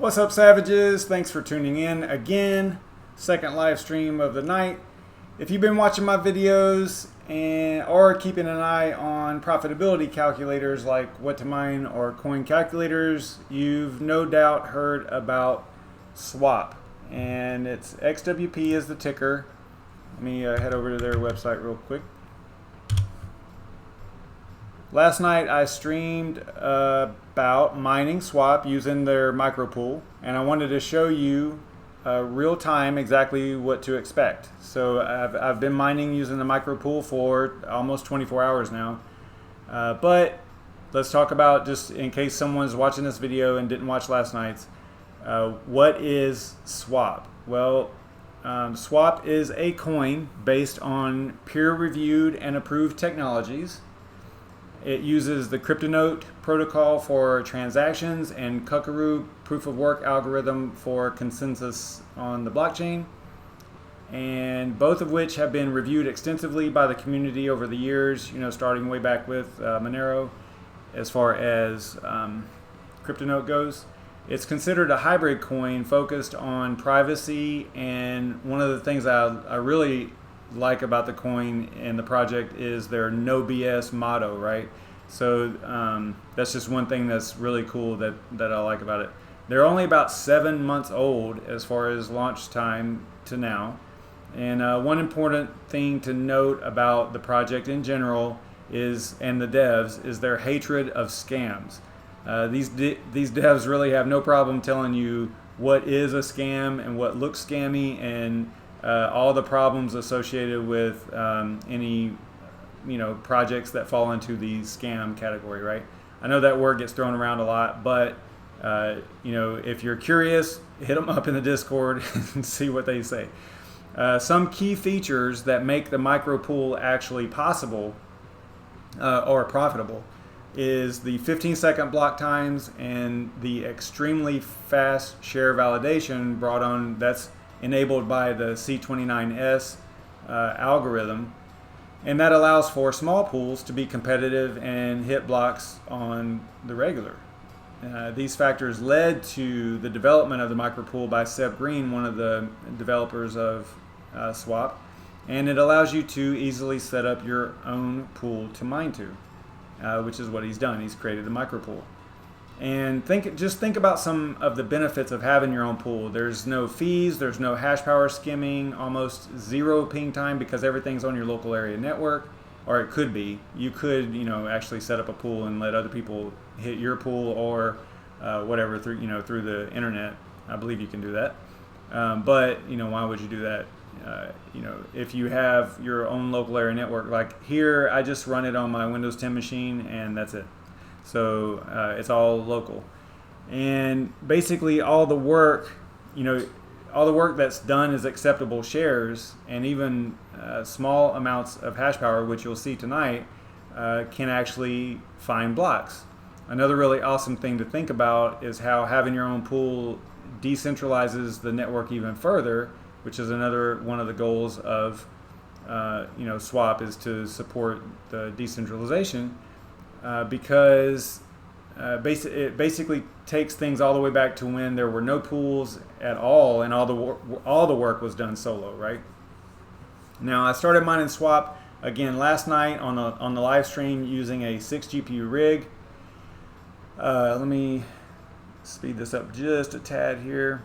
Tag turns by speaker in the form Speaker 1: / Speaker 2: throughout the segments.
Speaker 1: What's up, Savages? Thanks for tuning in again. Second live stream of the night. If you've been watching my videos or keeping an eye on profitability calculators like what to mine or coin calculators, you've no doubt heard about SWAP, and it's XWP is the ticker. Let me head over to their website real quick. Last night I streamed about mining SWAP using their micropool, and I wanted to show you real time exactly what to expect. So I've been mining using the micropool for almost 24 hours now, but let's talk about, just in case someone's watching this video and didn't watch last night's, what is SWAP? Well, SWAP is a coin based on peer-reviewed and approved technologies. It uses the CryptoNote protocol for transactions and Kukuru proof-of-work algorithm for consensus on the blockchain, and both of which have been reviewed extensively by the community over the years, starting way back with Monero as far as CryptoNote goes. It's considered a hybrid coin focused on privacy, and one of the things I really like about the coin and the project is their no BS motto, right? So that's just one thing that's really cool that I like about it. They're only about 7 months old as far as launch time to now, and one important thing to note about the project in general and the devs is their hatred of scams. These devs really have no problem telling you what is a scam and what looks scammy, and all the problems associated with any projects that fall into the scam category, right? I know that word gets thrown around a lot, but if you're curious, hit them up in the Discord and see what they say. Some key features that make the micropool actually possible or profitable is the 15-second block times and the extremely fast share validation brought on. That's enabled by the C29S algorithm, and that allows for small pools to be competitive and hit blocks on the regular. These factors led to the development of the micropool by Seb Green, one of the developers of SWAP, and it allows you to easily set up your own pool to mine to, which is what he's done. He's created the micropool. And just think about some of the benefits of having your own pool. There's no fees, there's no hash power skimming, almost zero ping time because everything's on your local area network, or it could be. You could, actually set up a pool and let other people hit your pool or whatever through the internet. I believe you can do that. But why would you do that? If you have your own local area network, like here, I just run it on my Windows 10 machine and that's it. So it's all local, and basically all the work that's done is acceptable shares, and even small amounts of hash power, which you'll see tonight, can actually find blocks. Another really awesome thing to think about is how having your own pool decentralizes the network even further, which is another one of the goals of SWAP, is to support the decentralization. Because it basically takes things all the way back to when there were no pools at all, and all the work was done solo, right? Now, I started mining SWAP again last night on the live stream using a 6 GPU rig. Let me speed this up just a tad here.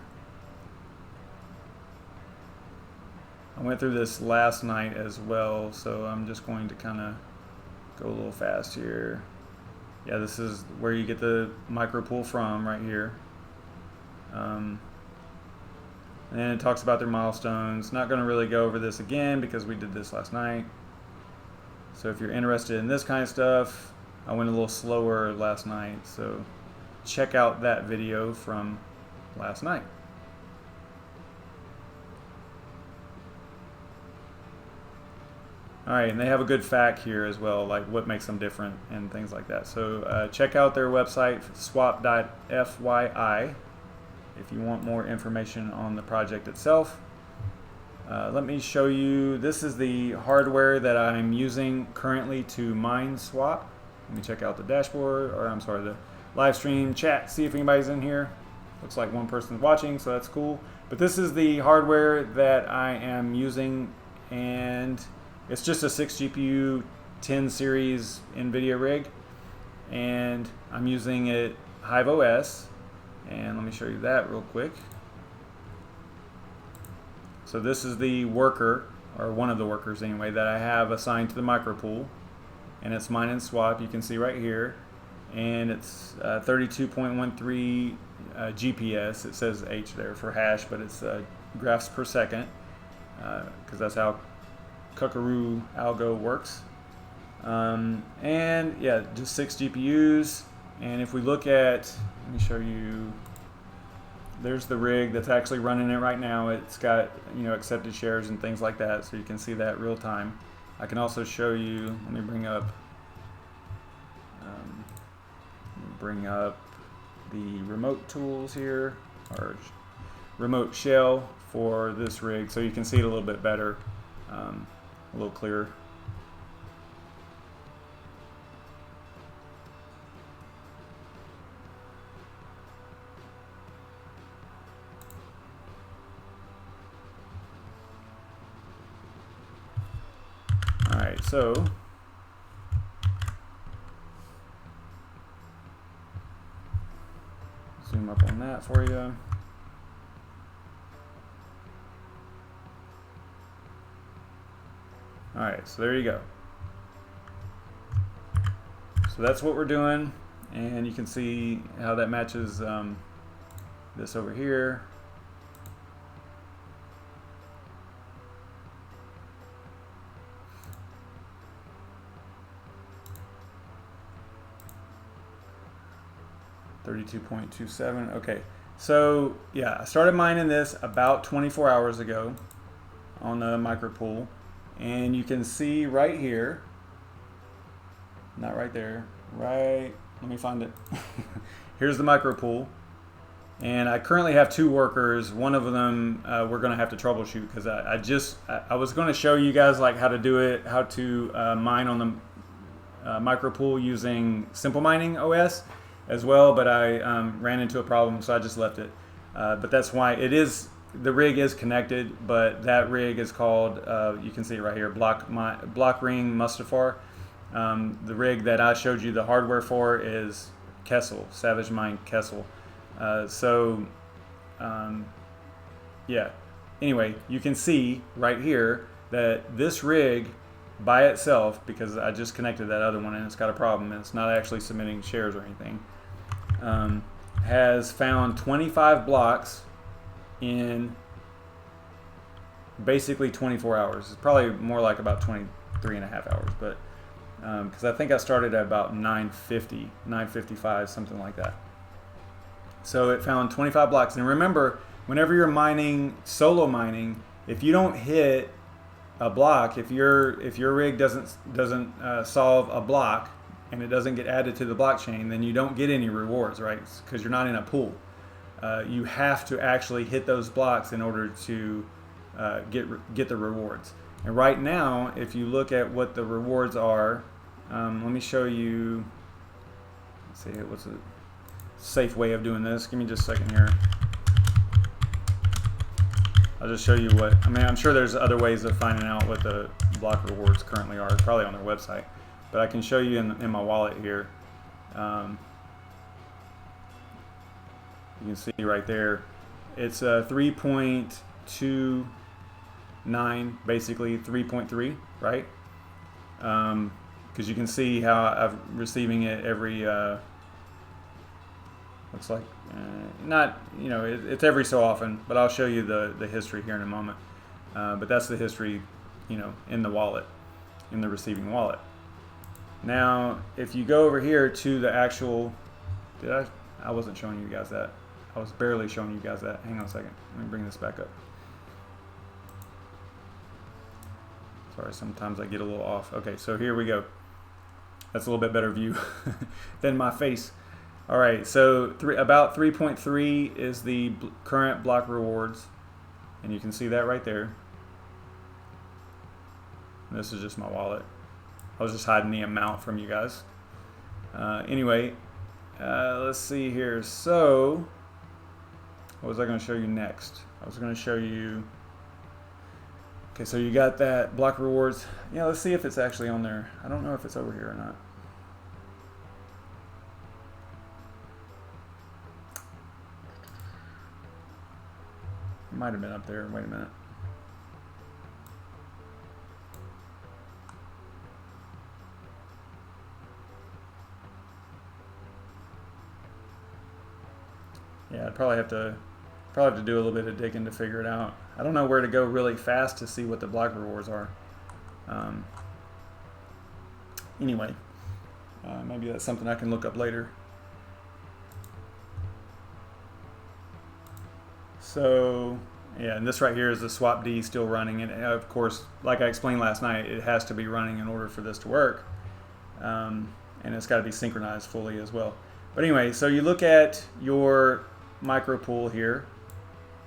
Speaker 1: I went through this last night as well, so I'm just going to kind of go a little fast here. Yeah, this is where you get the micropool from, right here. And it talks about their milestones. Not going to really go over this again because we did this last night. So if you're interested in this kind of stuff, I went a little slower last night, so check out that video from last night. All right, and they have a good fact here as well, like what makes them different and things like that. So check out their website, swap.fyi, if you want more information on the project itself. Let me show you, this is the hardware that I'm using currently to mine SWAP. Let me check out the dashboard, or I'm sorry, the live stream chat, see if anybody's in here. Looks like one person's watching, so that's cool. But this is the hardware that I am using, and it's just a 6 GPU 10 series NVIDIA rig, and I'm using it Hive OS, and let me show you that real quick. So this is the worker, or one of the workers anyway, that I have assigned to the micropool, and it's mine and swap. You can see right here, and it's 32.13 GPS. It says H there for hash, but it's graphs per second, because that's how Kuckaroo algo works. And yeah, just 6 GPUs. And if we look at, let me show you, there's the rig that's actually running it right now. It's got, you know, accepted shares and things like that, so you can see that real time. I can also show you, let me bring up the remote tools here, or remote shell for this rig, so you can see it a little bit better, a little clearer. Alright, so zoom up on that for you. Alright, so there you go. So that's what we're doing, and you can see how that matches this over here. $32.27. Okay, so yeah, I started mining this about 24 hours ago on the micropool, and you can see right here, not right there, right, let me find it. Here's the micropool, and I currently have 2 workers. One of them we're going to have to troubleshoot, because I was going to show you guys like how to do it, how to mine on the micropool using Simple Mining OS as well, but I ran into a problem, so I just left it. But that's why the rig is connected, but that rig is called, you can see it right here, Block Ring Mustafar. The rig that I showed you the hardware for is Kessel, SavageMine Kessel. Yeah, anyway, you can see right here that this rig by itself, because I just connected that other one and it's got a problem and it's not actually submitting shares or anything, has found 25 blocks in basically 24 hours. It's probably more like about 23 and a half hours, but because I think I started at about 9:50, 9:55, something like that. So it found 25 blocks. And remember, whenever you're mining, solo mining, if you don't hit a block, if your rig doesn't solve a block and it doesn't get added to the blockchain, then you don't get any rewards, right? Because you're not in a pool. You have to actually hit those blocks in order to get the rewards. And right now, if you look at what the rewards are, let me show you. Let's see, what's a safe way of doing this? Give me just a second here. I'll just show you what, I mean, I'm sure there's other ways of finding out what the block rewards currently are, probably on their website. But I can show you in my wallet here. You can see right there, it's 3.29, basically 3.3, right? Because you can see how I'm receiving it every, looks like, not, you know, it's every so often, but I'll show you the history here in a moment. But that's the history, you know, in the wallet, in the receiving wallet. Now, if you go over here to the actual, I wasn't showing you guys that. I was barely showing you guys that. Hang on a second. Let me bring this back up. Sorry, sometimes I get a little off. Okay, so here we go. That's a little bit better view than my face. All right, so about 3.3 is the current block rewards, and you can see that right there. And this is just my wallet. I was just hiding the amount from you guys. Anyway, let's see here. So What was I going to show you next? I was going to show you, okay, so you got that block rewards. Yeah, let's see if it's actually on there. I don't know if it's over here or not. It might have been up there. Wait a minute. Yeah, I'd probably have to do a little bit of digging to figure it out. I don't know where to go really fast to see what the block rewards are. Anyway, maybe that's something I can look up later. So yeah, and this right here is the swap D still running, and of course, like I explained last night, it has to be running in order for this to work, and it's got to be synchronized fully as well. But anyway, so you look at your microPool here,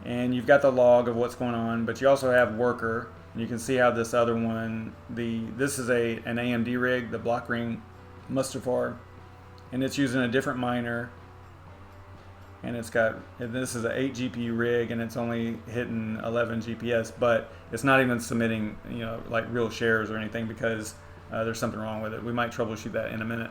Speaker 1: and you've got the log of what's going on, but you also have worker, and you can see how this other one, this is an AMD rig, the block ring Mustafar, and it's using a different miner, and this is an 8 GPU rig, and it's only hitting 11 GPS, but it's not even submitting, you know, like real shares or anything, because there's something wrong with it. We might troubleshoot that in a minute.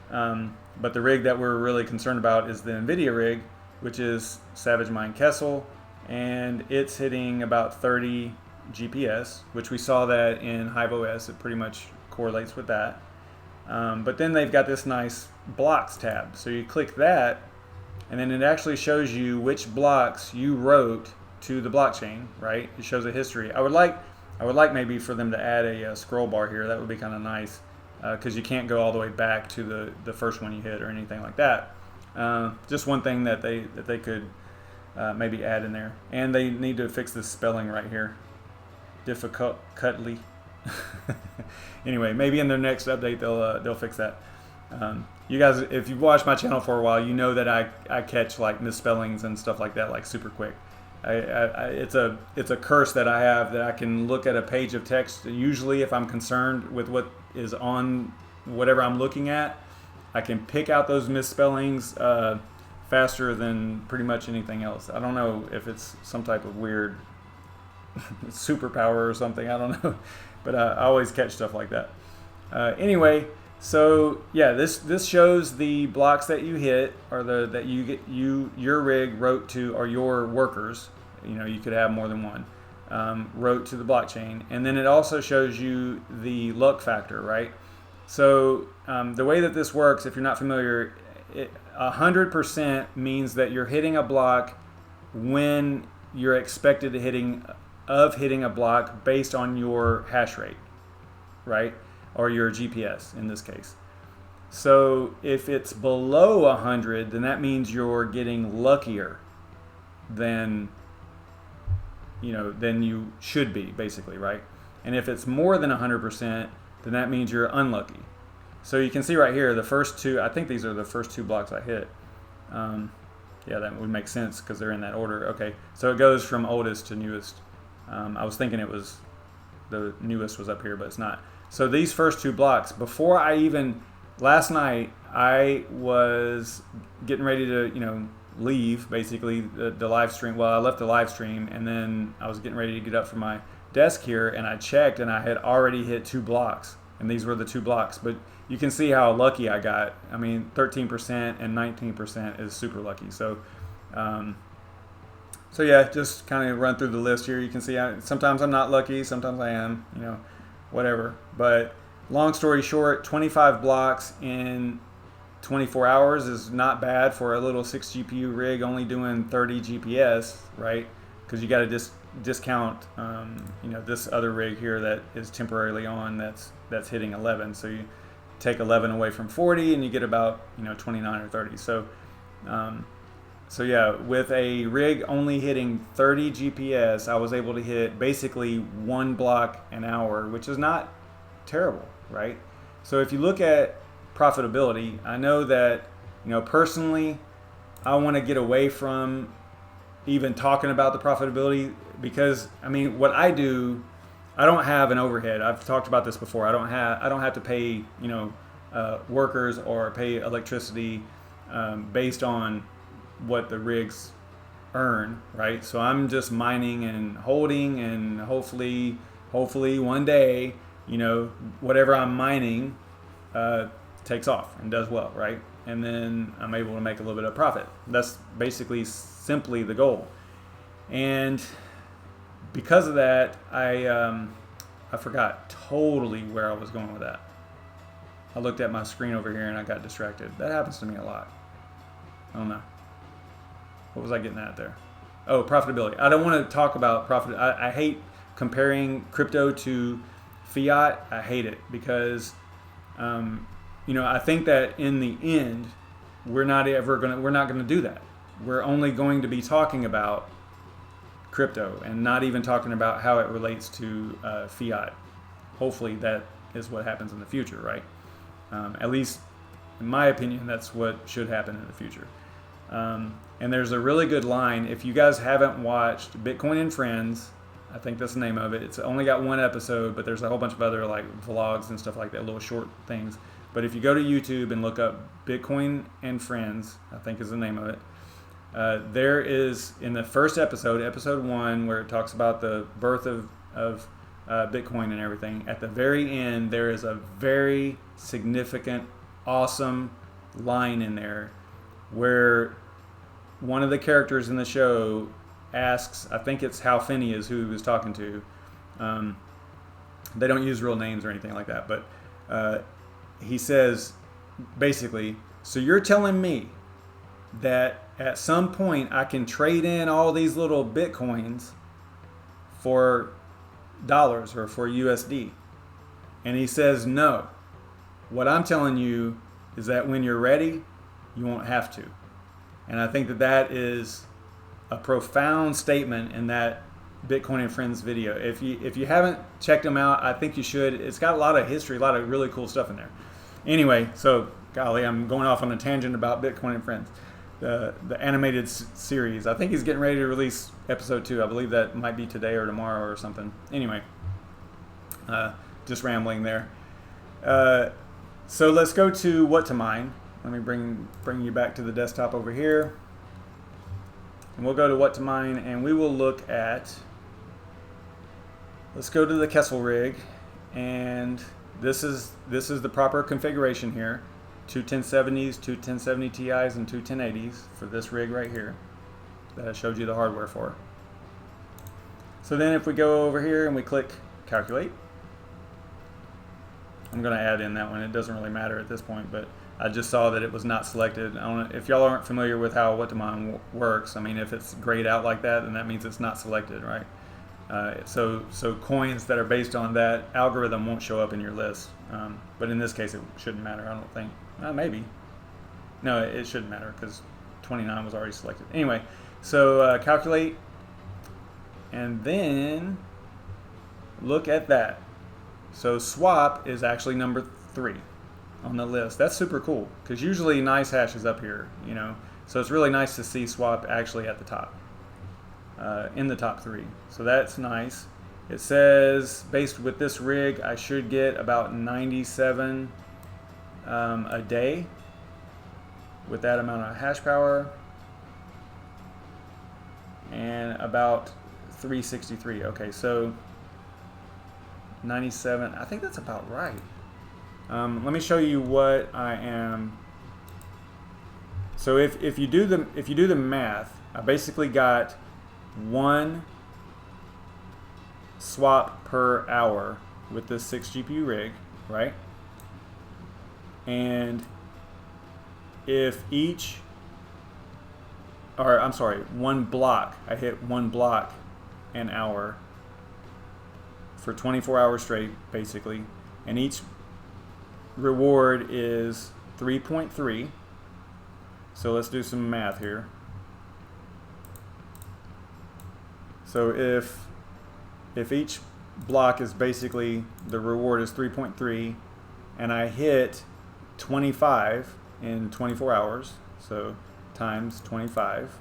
Speaker 1: But the rig that we're really concerned about is the nvidia rig, which is SavageMine Kessel, and it's hitting about 30 GPS, which we saw that in HiveOS. It pretty much correlates with that. But then they've got this nice blocks tab. So you click that, and then it actually shows you which blocks you wrote to the blockchain, right? It shows a history. I would like maybe for them to add a scroll bar here. That would be kind of nice, because you can't go all the way back to the first one you hit or anything like that. Just one thing that they could maybe add in there. And they need to fix this spelling right here. Difficultly. Anyway, maybe in their next update they'll fix that. You guys, if you've watched my channel for a while, you know that I catch like misspellings and stuff like that like super quick. It's a curse that I have, that I can look at a page of text. Usually, if I'm concerned with what is on whatever I'm looking at, I can pick out those misspellings faster than pretty much anything else. I don't know if it's some type of weird superpower or something. I don't know, but I always catch stuff like that. Anyway, so yeah, this shows the blocks that you hit, or that your rig wrote to, or your workers. You know, you could have more than one. Wrote to the blockchain, and then it also shows you the luck factor, right? So the way that this works, if you're not familiar, 100% means that you're hitting a block when you're expected to hitting a block based on your hash rate, right? Or your GPS in this case. So if it's below 100, then that means you're getting luckier than you should be, basically, right? And if it's more than 100%, then that means you're unlucky. So you can see right here, the first two, I think these are the first two blocks I hit. Yeah, that would make sense because they're in that order. Okay, so it goes from oldest to newest. I was thinking it was the newest was up here, but it's not. So these first two blocks, before last night, I was getting ready to, leave, basically, the live stream. Well, I left the live stream, and then I was getting ready to get up from my desk here, and I checked, and I had already hit 2 blocks, and these were the 2 blocks. But you can see how lucky I got. I mean, 13% and 19% is super lucky. So, so yeah, just kind of run through the list here. You can see sometimes I'm not lucky, sometimes I am, whatever. But long story short, 25 blocks in 24 hours is not bad for a little 6 GPU rig only doing 30 GPS, right? Because you got to discount, this other rig here that is temporarily on that's hitting 11. So you take 11 away from 40 and you get about 29 or 30. So so yeah, with a rig only hitting 30 GPS, I was able to hit basically 1 block an hour, which is not terrible, right? So if you look at profitability, I know that personally I want to get away from even talking about the profitability, because what I do, I don't have an overhead. I've talked about this before. I don't have to pay workers or pay electricity based on what the rig's earn, right? So I'm just mining and holding, and hopefully one day, you know, whatever I'm mining takes off and does well, right? And then I'm able to make a little bit of profit. That's basically simply the goal. And because of that, I forgot totally where I was going with that. I looked at my screen over here and I got distracted. That happens to me a lot. I don't know. What was I getting at there? Oh, profitability. I don't want to talk about profit. I hate comparing crypto to fiat. I hate it because, you know, I think that in the end, we're not gonna do that. We're only going to be talking about crypto and not even talking about how it relates to fiat. Hopefully, that is what happens in the future, right? At least, in my opinion, that's what should happen in the future. And there's a really good line. If you guys haven't watched Bitcoin and Friends, I think that's the name of it. It's only got one episode, but there's a whole bunch of other like vlogs and stuff like that, little short things. But if you go to YouTube and look up Bitcoin and Friends, I think is the name of it. There is, in the first episode, episode 1, where it talks about the birth of Bitcoin and everything. At the very end, there is a very significant, awesome line in there where one of the characters in the show asks, I think it's Hal Finney is who he was talking to. They don't use real names or anything like that, but he says, basically, so you're telling me that at some point I can trade in all these little Bitcoins for dollars or for USD? And he says, no. What I'm telling you is that when you're ready, you won't have to. And I think that that is a profound statement in that Bitcoin and Friends video. If you haven't checked them out, I think you should. It's got a lot of history, a lot of really cool stuff in there. Anyway, so golly, I'm going off on a tangent about Bitcoin and Friends. The animated series. I think he's getting ready to release episode 2. I believe that might be today or tomorrow or something. Anyway, just rambling there. So let's go to what to mine. Let me bring you back to the desktop over here. And we'll go to what to mine, and we will look at, let's go to the Kessel rig, and this is the proper configuration here. Two 1070s, two 1070 Ti's, and two 1080s for this rig right here that I showed you the hardware for. So then if we go over here and we click calculate, I'm going to add in that one. It doesn't really matter at this point, but I just saw that it was not selected. I don't know, if y'all aren't familiar with how what to mine works, I mean, if it's grayed out like that, then that means it's not selected, right? So coins that are based on that algorithm won't show up in your list. But in this case, it shouldn't matter, I don't think. Maybe. No, it shouldn't matter because 29 was already selected. Anyway, so calculate, and then look at that. So swap is actually number 3 on the list. That's super cool because usually nice hash is up here, you know. So it's really nice to see swap actually at the top, in the top 3. So that's nice. It says based with this rig, I should get about 97 a day with that amount of hash power, and about 363. Okay, so 97. I think that's about right. Let me show you what I am. So if you do the math, I basically got 1 swap per hour with this 6 GPU rig, right? And if one block, I hit 1 block an hour for 24 hours straight, basically, and each reward is 3.3. So let's do some math here. So if each block is basically, the reward is 3.3, and I hit 25 in 24 hours, so times 25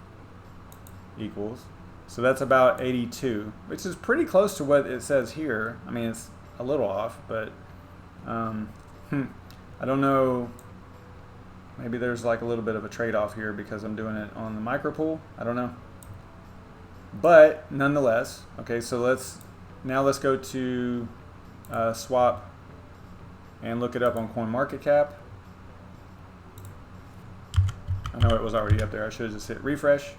Speaker 1: equals, so that's about 82, which is pretty close to what it says here. I mean, it's a little off, but I don't know, maybe there's like a little bit of a trade-off here because I'm doing it on the micropool. I don't know. But nonetheless, okay, so let's go to swap and look it up on CoinMarketCap. I know it was already up there. I should have just hit refresh.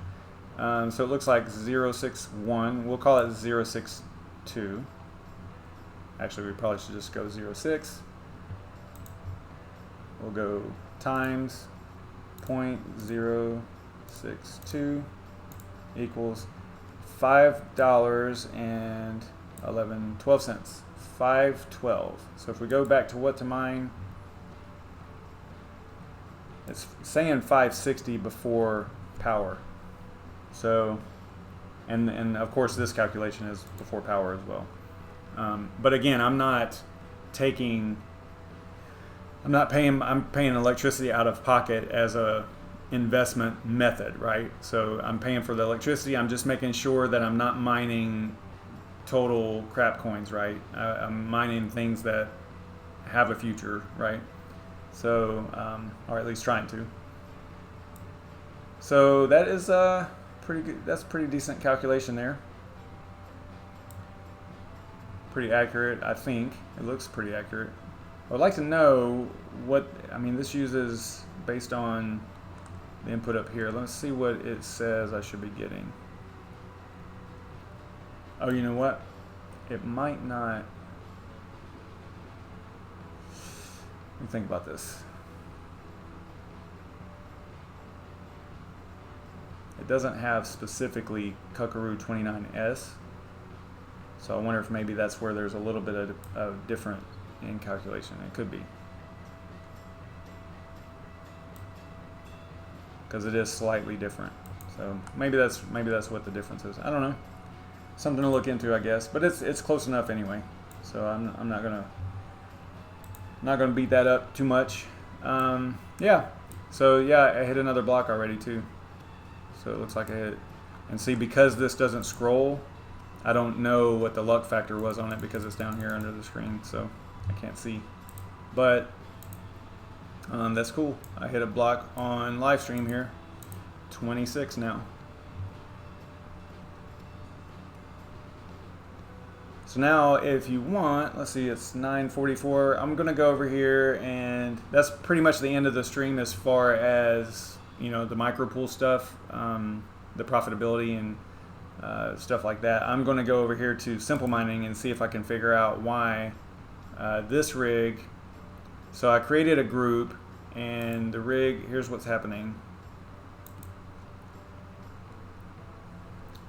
Speaker 1: So it looks like 061. We'll call it 062. Actually, we probably should just go 06. We'll go times 0.062 equals $5.12. 512. So if we go back to what to mine, it's saying 560 before power. So, and of course this calculation is before power as well. But again, I'm paying electricity out of pocket as a investment method, right? So I'm paying for the electricity. I'm just making sure that I'm not mining total crap coins, right? I'm mining things that have a future, right? So, or at least trying to. So that is pretty good. That's a pretty decent calculation there. Pretty accurate, I think. It looks pretty accurate. I would like to know what, I mean, this uses based on the input up here. Let's see what it says I should be getting. Oh, you know what? It might not. Let me think about this. It doesn't have specifically Kuckaroo 29S. So I wonder if maybe that's where there's a little bit of different in calculation. It could be. Because it is slightly different. So maybe that's what the difference is. I don't know. Something to look into, I guess. But it's close enough anyway. So I'm not gonna beat that up too much. Yeah. So yeah, I hit another block already too. So it looks like I hit. And see, because this doesn't scroll, I don't know what the luck factor was on it because it's down here under the screen, so I can't see. But that's cool. I hit a block on live stream here. 26 now. So now if you want, let's see, it's 9:44. I'm gonna go over here, and that's pretty much the end of the stream as far as, you know, the micropool stuff, the profitability and stuff like that. I'm going to go over here to simple mining and see if I can figure out why this rig. So I created a group, and the rig, here's what's happening.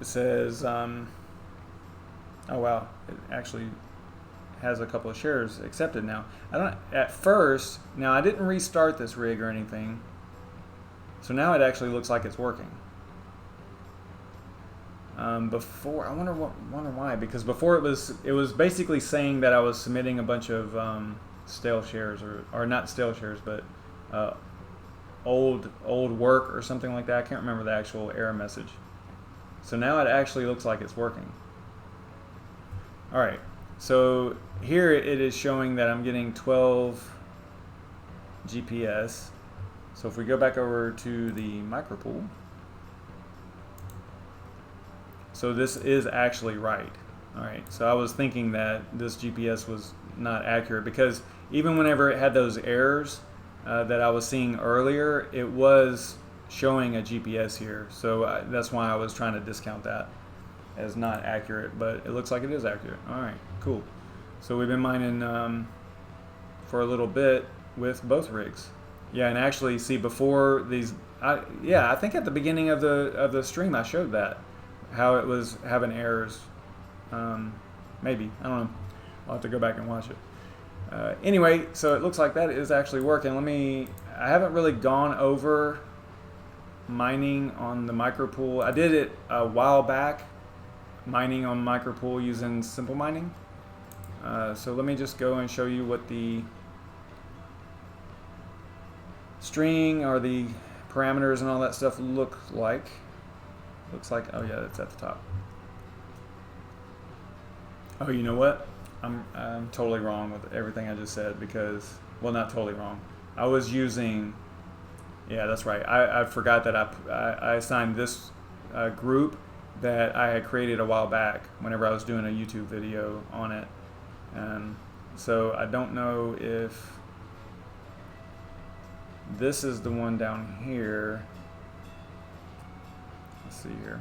Speaker 1: It says, oh wow, it actually has a couple of shares accepted now. At first, now I didn't restart this rig or anything, so now it actually looks like it's working. Before, I wonder why, because before it was basically saying that I was submitting a bunch of stale shares, or not stale shares, but old work or something like that. I can't remember the actual error message. So now it actually looks like it's working. All right, so here it is showing that I'm getting 12 GPS. So if we go back over to the micropool, so this is actually right. All right, so I was thinking that this GPS was not accurate because even whenever it had those errors that I was seeing earlier, it was showing a GPS here. So that's why I was trying to discount that as not accurate, but it looks like it is accurate. All right, cool. So we've been mining for a little bit with both rigs. Yeah, and actually, see, before these, I think at the beginning of the stream I showed that, how it was having errors. Maybe, I don't know. I'll have to go back and watch it. Anyway, so it looks like that is actually working. I haven't really gone over mining on the micropool. I did it a while back, mining on micropool using simple mining. So let me just go and show you what the string or the parameters and all that stuff look like. Looks like, oh yeah, it's at the top. Oh, you know what? I'm totally wrong with everything I just said because, well, not totally wrong. I was using, yeah, that's right. I forgot that I assigned this group that I had created a while back whenever I was doing a YouTube video on it. So I don't know if this is the one down here. Let's see here.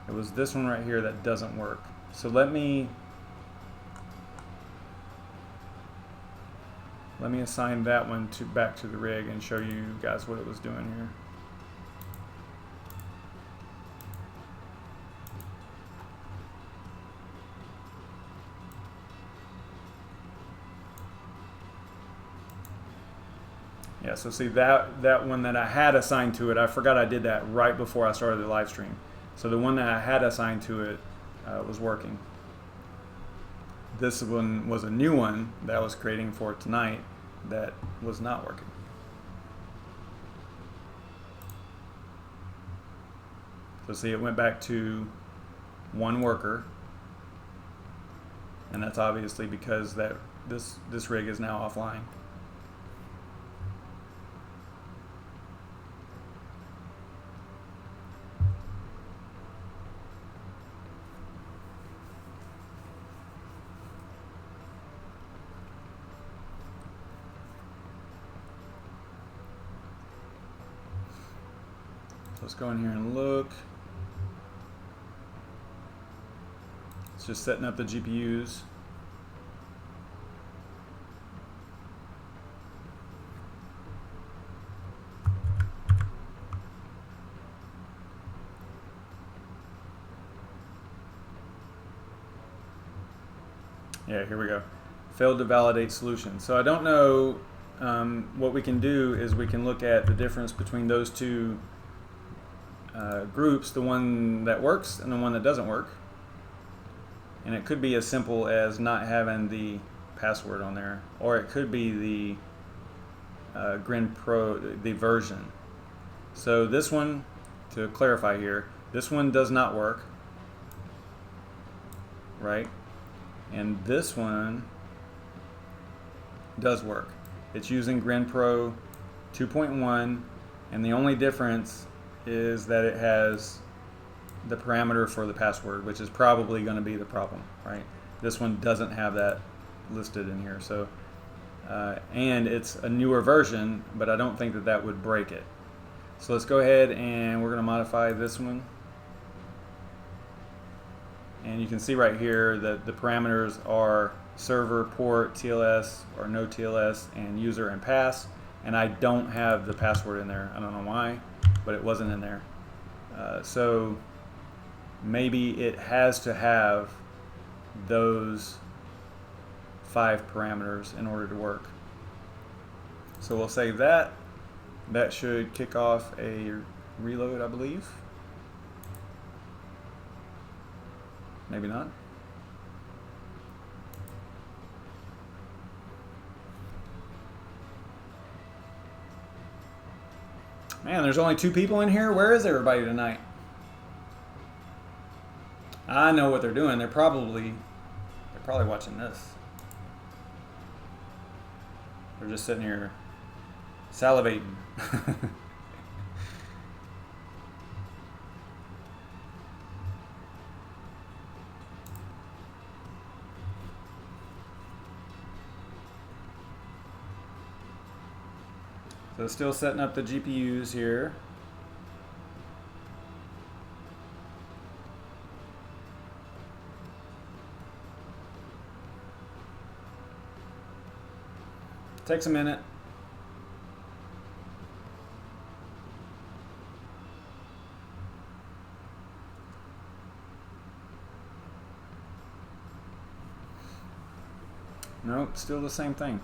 Speaker 1: It was this one right here that doesn't work. So let me assign that one back to the rig and show you guys what it was doing here. Yeah, so see that one that I had assigned to it, I forgot I did that right before I started the live stream. So the one that I had assigned to it was working. This one was a new one that I was creating for tonight that was not working. So see, it went back to one worker, and that's obviously because this rig is now offline. Let's go in here and look. It's just setting up the GPUs. Yeah, here we go. Failed to validate solution. So I don't know, what we can do is we can look at the difference between those two groups, the one that works and the one that doesn't work. And it could be as simple as not having the password on there, or it could be the Grin Pro, the version. So this one, to clarify here, this one does not work, right? And this one does work. It's using Grin Pro 2.1, and the only difference is that it has the parameter for the password, which is probably going to be the problem, right? This one doesn't have that listed in here. So, and it's a newer version, but I don't think that would break it. So let's go ahead and we're going to modify this one. And you can see right here that the parameters are server, port, TLS or no TLS, and user and pass. And I don't have the password in there. I don't know why, but it wasn't in there. So maybe it has to have those 5 parameters in order to work. So we'll save that. That should kick off a reload, I believe. Maybe not. Man, there's only 2 people in here. Where is everybody tonight? I know what they're doing. They're probably watching this. They're just sitting here salivating. So still setting up the GPUs here. Takes a minute. Nope, still the same thing.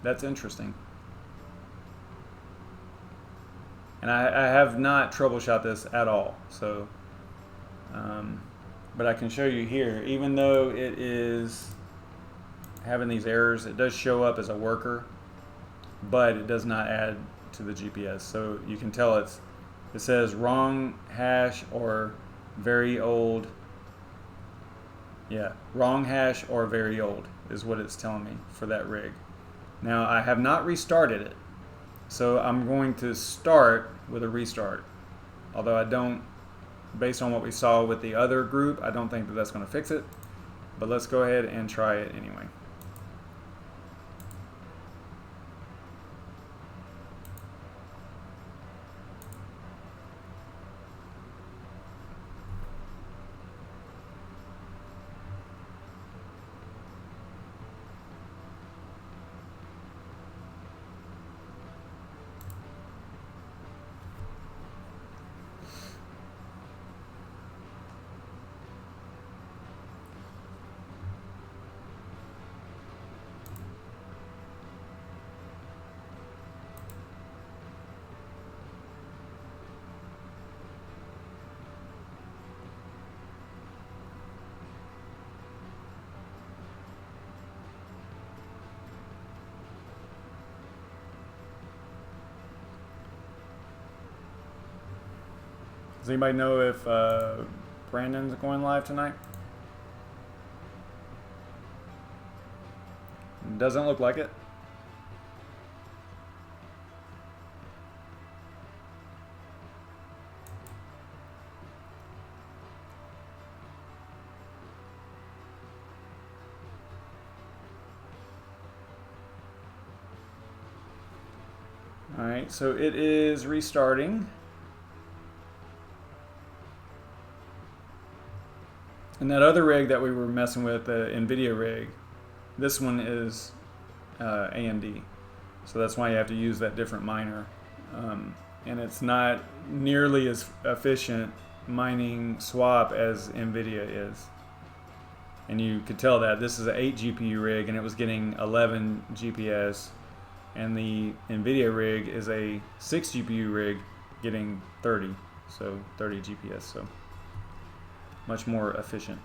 Speaker 1: That's interesting. And I have not troubleshot this at all. So, but I can show you here, even though it is having these errors, it does show up as a worker, but it does not add to the GPS. So you can tell it says wrong hash or very old. Yeah, wrong hash or very old is what it's telling me for that rig. Now I have not restarted it, so I'm going to start with a restart. Although I don't based on what we saw with the other group, I don't think that that's going to fix it, but let's go ahead and try it anyway. Does anybody know if Brandon's going live tonight? Doesn't look like it. All right, so it is restarting. And that other rig that we were messing with, the NVIDIA rig, this one is AMD. So that's why you have to use that different miner. And it's not nearly as efficient mining swap as NVIDIA is. And you could tell that this is an 8 GPU rig and it was getting 11 GPS. And the NVIDIA rig is a 6 GPU rig getting 30. So 30 GPS. So much more efficient.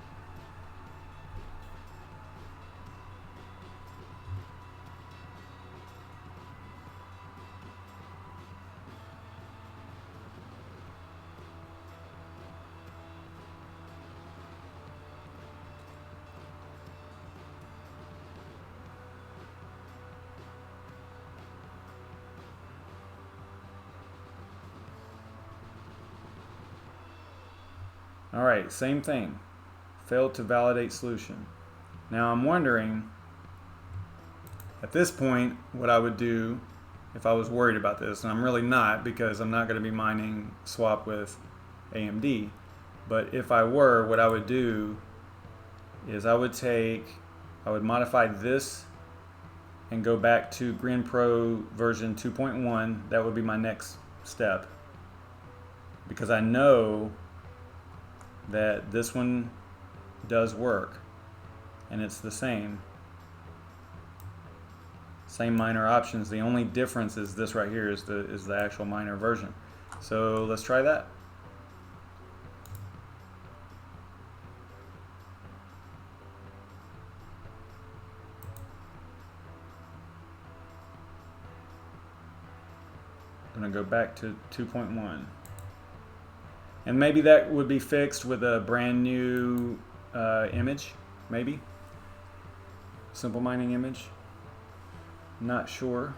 Speaker 1: All right, same thing. Failed to validate solution. Now I'm wondering, at this point, what I would do if I was worried about this, and I'm really not because I'm not going to be mining swap with AMD, but if I were, what I would do is I would modify this and go back to Grin Pro version 2.1. That would be my next step, because I know that this one does work and it's the same miner options. The only difference is this right here is the actual miner version. So let's try that. I'm gonna go back to 2.1. And maybe that would be fixed with a brand new image, maybe. Simple mining image. Not sure.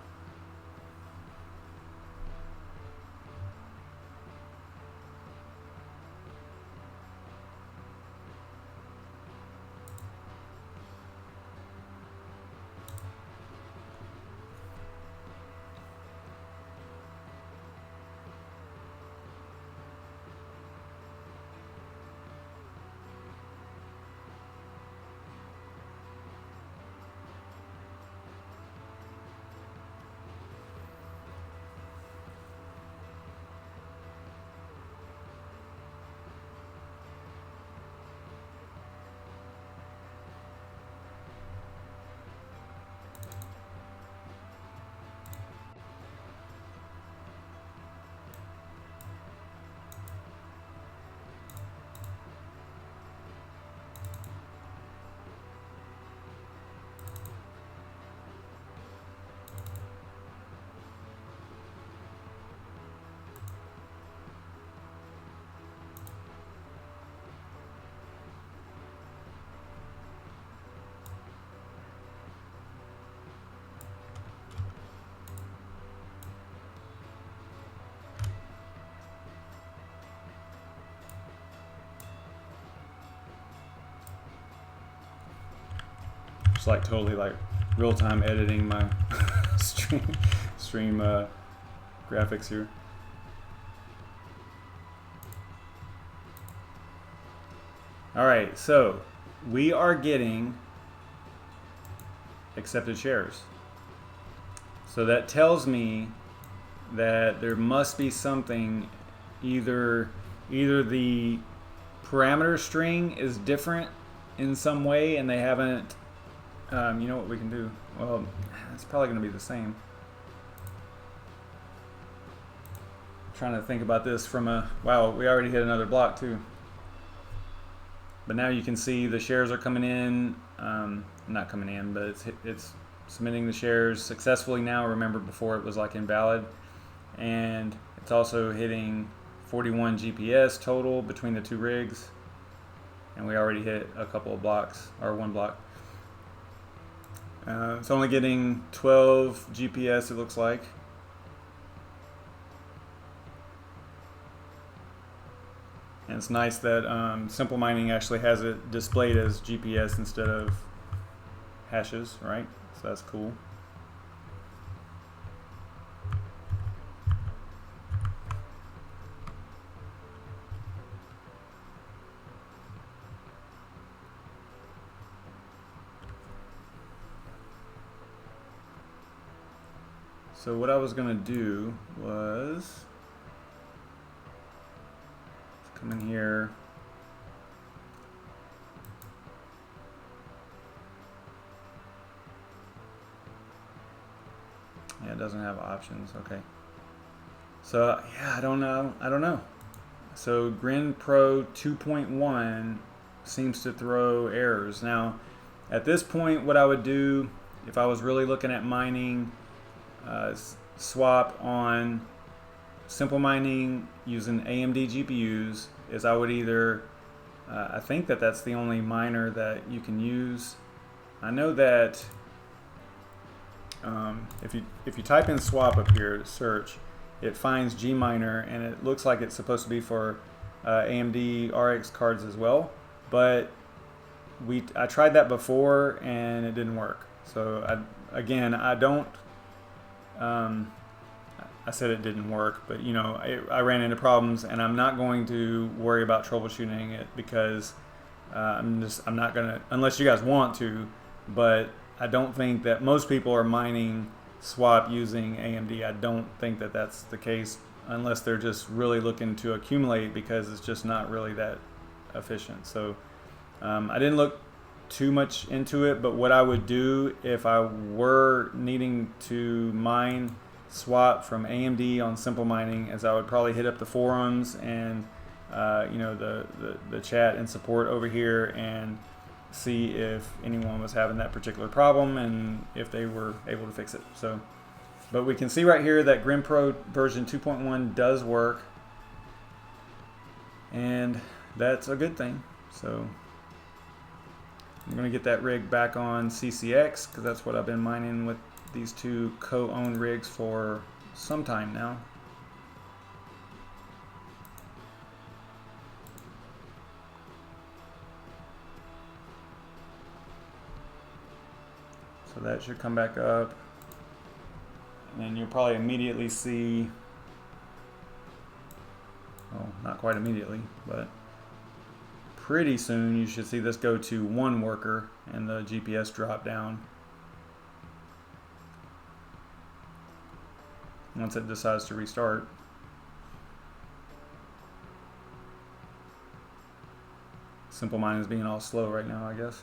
Speaker 1: It's like totally like real-time editing my stream graphics here. All right, so we are getting accepted shares. So that tells me that there must be something, either the parameter string is different in some way and they haven't, you know what we can do? Well, it's probably going to be the same. I'm trying to think about this from a, wow, we already hit another block too. But now you can see the shares are coming in, not coming in, but it's submitting the shares successfully now. Remember before it was like invalid. And it's also hitting 41 GPS total between the two rigs. And we already hit a couple of blocks, or one block. It's only getting 12 GPS, it looks like. And it's nice that Simple Mining actually has it displayed as GPS instead of hashes, right? So that's cool. So what I was going to do was come in here, yeah, it doesn't have options. Okay, so yeah, I don't know. So Grin Pro 2.1 seems to throw errors. Now at this point, what I would do if I was really looking at mining swap on Simple Mining using AMD GPUs is I would either, I think that's the only miner that you can use. I know that if you type in swap up here to search, it finds Gminer, and it looks like it's supposed to be for AMD RX cards as well. But I tried that before and it didn't work. So I don't. I said it didn't work, but you know, I ran into problems, and I'm not going to worry about troubleshooting it because I'm not gonna, unless you guys want to. But I don't think that most people are mining swap using AMD. I don't think that that's the case unless they're just really looking to accumulate, because it's just not really that efficient. So I didn't look too much into it, but what I would do if I were needing to mine swap from AMD on Simple Mining is I would probably hit up the forums and you know, the chat and support over here and see if anyone was having that particular problem and if they were able to fix it. So, but we can see right here that Grin Pro version 2.1 does work, and that's a good thing. So I'm going to get that rig back on CCX because that's what I've been mining with these two co-owned rigs for some time now. So that should come back up, and then you'll probably immediately see, well, not quite immediately, but pretty soon you should see this go to one worker and the GPS drop down once it decides to restart. Simple Mining is being all slow right now, I guess.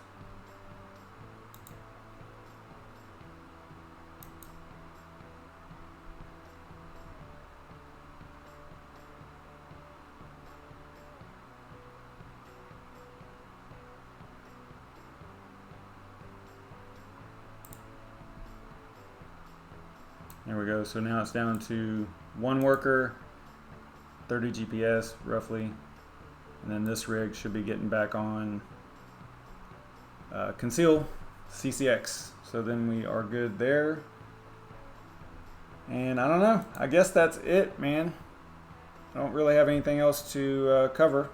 Speaker 1: There we go. So now it's down to one worker, 30 GPS roughly, and then this rig should be getting back on conceal CCX. So then we are good there. And I don't know. I guess that's it, man. I don't really have anything else to cover.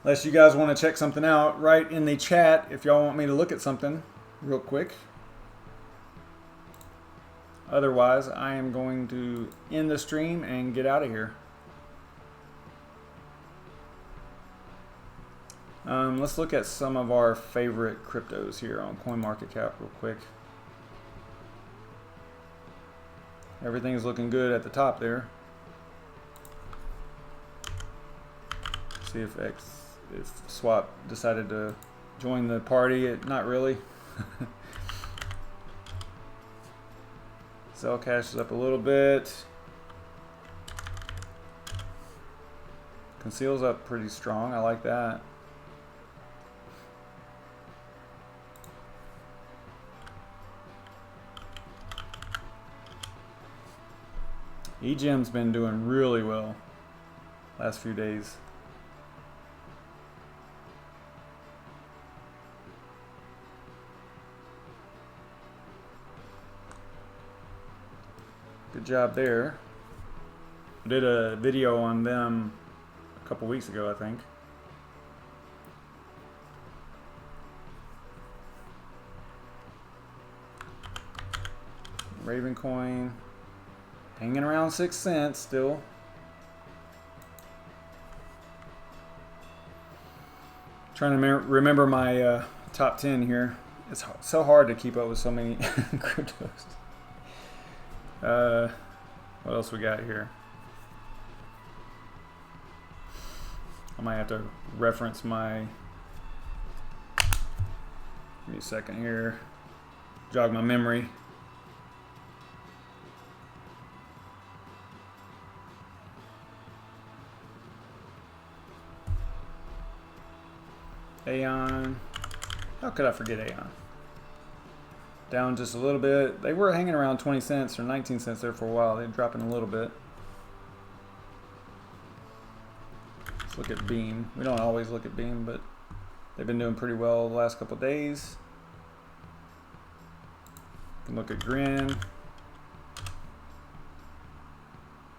Speaker 1: Unless you guys want to check something out, write in the chat if y'all want me to look at something real quick. Otherwise, I am going to end the stream and get out of here. Let's look at some of our favorite cryptos here on CoinMarketCap real quick. Everything's looking good at the top there. See if Swap decided to join the party. Not really. Sell cash is up a little bit. Conceal's up pretty strong. I like that. EGM's been doing really well last few days. Good job there. I did a video on them a couple weeks ago, I think. Raven coin hanging around 6 cents still. Trying to remember my top 10 here. It's so hard to keep up with so many cryptos. What else we got here? I might have to reference my. Give me a second here. Jog my memory. Aeon. How could I forget Aeon? Down just a little bit. They were hanging around 20 cents or 19 cents there for a while. They're dropping a little bit. Let's look at Beam. We don't always look at Beam, but they've been doing pretty well the last couple of days. You can look at Grin.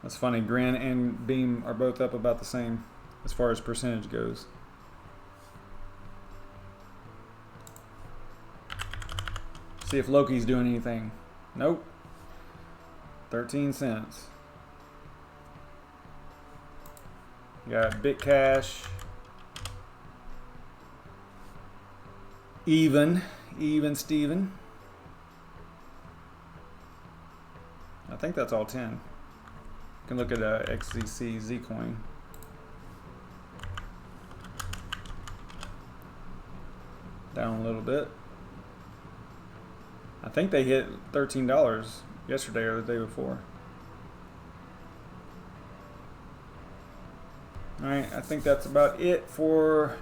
Speaker 1: That's funny. Grin and Beam are both up about the same as far as percentage goes. See if Loki's doing anything. Nope. 13 cents. You got Bitcash. Even Steven. I think that's all 10. You can look at XZC Zcoin. Down a little bit. I think they hit $13 yesterday or the day before. Alright, I think that's about it for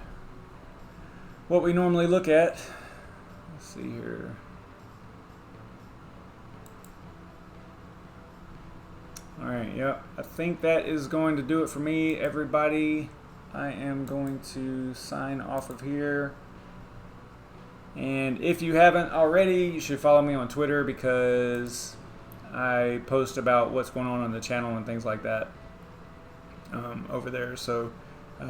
Speaker 1: what we normally look at. Let's see here. Alright, yep. I think that is going to do it for me, everybody. I am going to sign off of here. And if you haven't already, you should follow me on Twitter because I post about what's going on the channel and things like that over there. So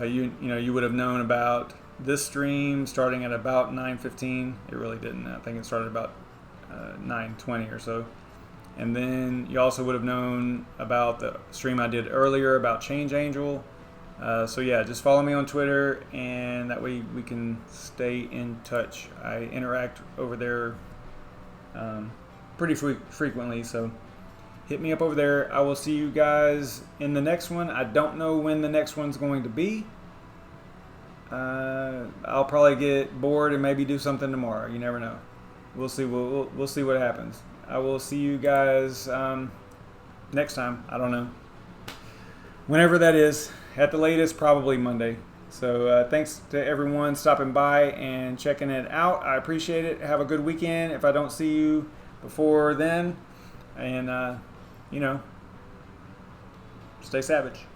Speaker 1: you would have known about this stream starting at about 9:15. It really didn't. I think it started about 9:20 or so. And then you also would have known about the stream I did earlier about Change Angel. So yeah, just follow me on Twitter, and that way we can stay in touch. I interact over there pretty frequently, so hit me up over there. I will see you guys in the next one. I don't know when the next one's going to be. I'll probably get bored and maybe do something tomorrow. You never know. We'll see. We'll see what happens. I will see you guys next time. I don't know. Whenever that is. At the latest, probably Monday. So thanks to everyone stopping by and checking it out. I appreciate it. Have a good weekend if I don't see you before then. And, stay savage.